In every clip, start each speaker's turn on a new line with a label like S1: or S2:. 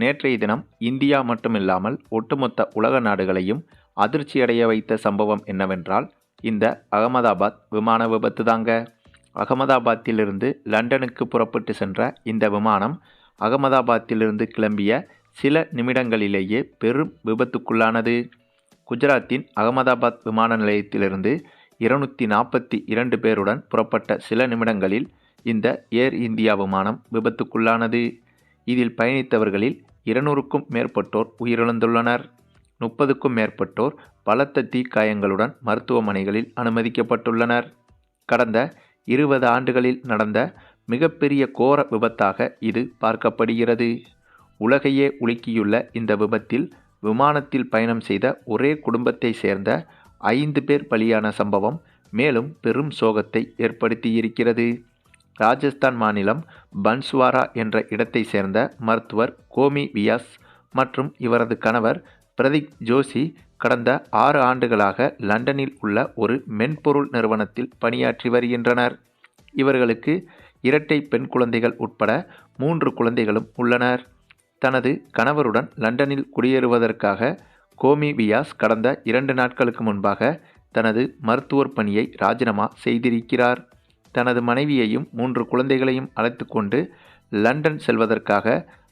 S1: நேற்றைய தினம் இந்தியா மட்டுமில்லாமல் ஒட்டுமொத்த உலக நாடுகளையும் அதிர்ச்சியடைய வைத்த சம்பவம் என்னவென்றால் இந்த அகமதாபாத் விமான விபத்து தாங்க. அகமதாபாத்திலிருந்து லண்டனுக்கு புறப்பட்டு சென்ற இந்த விமானம் அகமதாபாத்திலிருந்து கிளம்பிய சில நிமிடங்களிலேயே பெரும் விபத்துக்குள்ளானது. குஜராத்தின் அகமதாபாத் விமான நிலையத்திலிருந்து 242 பேருடன் புறப்பட்ட சில நிமிடங்களில் இந்த ஏர் இந்தியா விமானம் விபத்துக்குள்ளானது. இதில் பயணித்தவர்களில் 200க்கும் மேற்பட்டோர் உயிரிழந்துள்ளனர். 30க்கும் மேற்பட்டோர் பலத்த தீக்காயங்களுடன் மருத்துவமனைகளில் அனுமதிக்கப்பட்டுள்ளனர். கடந்த 20 ஆண்டுகளில் நடந்த மிகப்பெரிய கோர விபத்தாக இது பார்க்கப்படுகிறது. உலகையே உலுக்கியுள்ள இந்த விபத்தில் விமானத்தில் பயணம் செய்த ஒரே குடும்பத்தை சேர்ந்த 5 பேர் பலியான சம்பவம் மேலும் பெரும் சோகத்தை ஏற்படுத்தியிருக்கிறது. ராஜஸ்தான் மாநிலம் பன்ஸ்வாரா என்ற இடத்தை சேர்ந்த மருத்துவர் கோமி வியாஸ் மற்றும் இவரது கணவர் பிரதீப் ஜோஷி கடந்த 6 ஆண்டுகளாக லண்டனில் உள்ள ஒரு மென்பொருள் நிறுவனத்தில் பணியாற்றி வருகின்றனர். இவர்களுக்கு 2 பெண் குழந்தைகள் உட்பட 3 குழந்தைகளும் உள்ளனர். தனது கணவருடன் லண்டனில் குடியேறுவதற்காக கோமி வியாஸ் கடந்த 2 நாட்களுக்கு முன்பாக தனது மருத்துவர் பணியை ராஜினாமா செய்திருக்கிறார். தனது மனைவியையும் 3 குழந்தைகளையும் அழைத்து கொண்டு லண்டன் செல்வதற்காக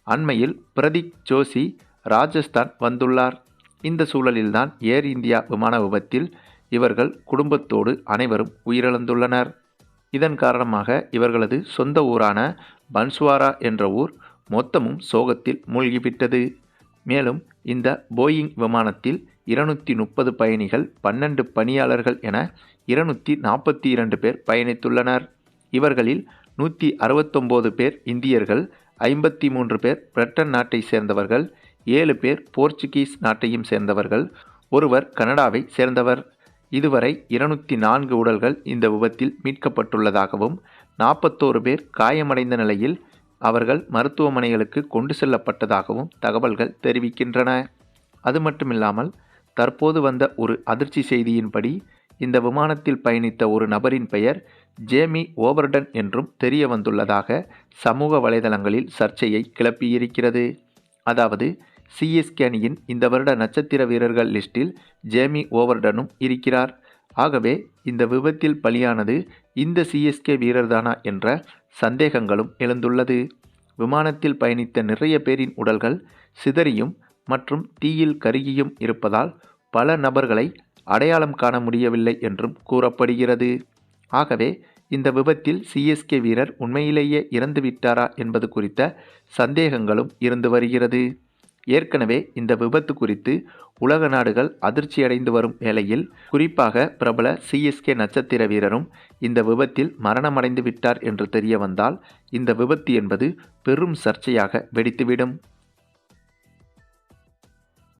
S1: அண்மையில் பிரதீப் ஜோஷி ராஜஸ்தான் வந்துள்ளார். இந்த சூழலில்தான் ஏர் இந்தியா விமான விபத்தில் இவர்கள் குடும்பத்தோடு அனைவரும் உயிரிழந்துள்ளனர். இதன் காரணமாக இவர்களது சொந்த ஊரான பன்ஸ்வாரா என்ற ஊர் மொத்தமும் சோகத்தில் மூழ்கிவிட்டது. மேலும் இந்த போயிங் விமானத்தில் 230 பயணிகள், 12 பணியாளர்கள் என 242 பேர் பயணித்துள்ளனர். இவர்களில் 169 பேர் இந்தியர்கள், 53 பேர் பிரிட்டன் நாட்டை சேர்ந்தவர்கள், 7 பேர் போர்ச்சுகீஸ் நாட்டையும் சேர்ந்தவர்கள், ஒருவர் கனடாவை சேர்ந்தவர். இதுவரை 204 உடல்கள் இந்த விபத்தில் மீட்கப்பட்டுள்ளதாகவும் 41 பேர் காயமடைந்த நிலையில் அவர்கள் மருத்துவமனைகளுக்கு கொண்டு செல்லப்பட்டதாகவும் தகவல்கள் தெரிவிக்கின்றன. அது மட்டுமில்லாமல் தற்போது வந்த ஒரு அதிர்ச்சி செய்தியின்படி இந்த விமானத்தில் பயணித்த ஒரு நபரின் பெயர் ஜேமி ஓவர்டன் என்றும் தெரிய வந்துள்ளதாக சமூக வலைதளங்களில் சர்ச்சையை கிளப்பியிருக்கிறது. அதாவது சிஎஸ்கே அணியின் இந்த வருட நட்சத்திர வீரர்கள் லிஸ்டில் ஜேமி ஓவர்டனும் இருக்கிறார். ஆகவே இந்த விபத்தில் பலியானது இந்த சிஎஸ்கே வீரர்தானா என்ற சந்தேகங்களும் எழுந்துள்ளது. விமானத்தில் பயணித்த நிறைய பேரின் உடல்கள் சிதறியும் மற்றும் தீயில் கருகியும் இருப்பதால் பல நபர்களை அடையாளம் காண முடியவில்லை என்றும் கூறப்படுகிறது. ஆகவே இந்த விபத்தில் சிஎஸ்கே வீரர் உண்மையிலேயே இறந்துவிட்டாரா என்பது குறித்த சந்தேகங்களும் இருந்து வருகிறது. ஏற்கனவே இந்த விபத்து குறித்து உலக நாடுகள் அதிர்ச்சியடைந்து வரும் வேளையில் குறிப்பாக பிரபல சிஎஸ்கே நட்சத்திர வீரரும் இந்த விபத்தில் மரணமடைந்து விட்டார் என்று தெரிய வந்தால் இந்த விபத்து என்பது பெரும் சர்ச்சையாக வெடித்துவிடும்.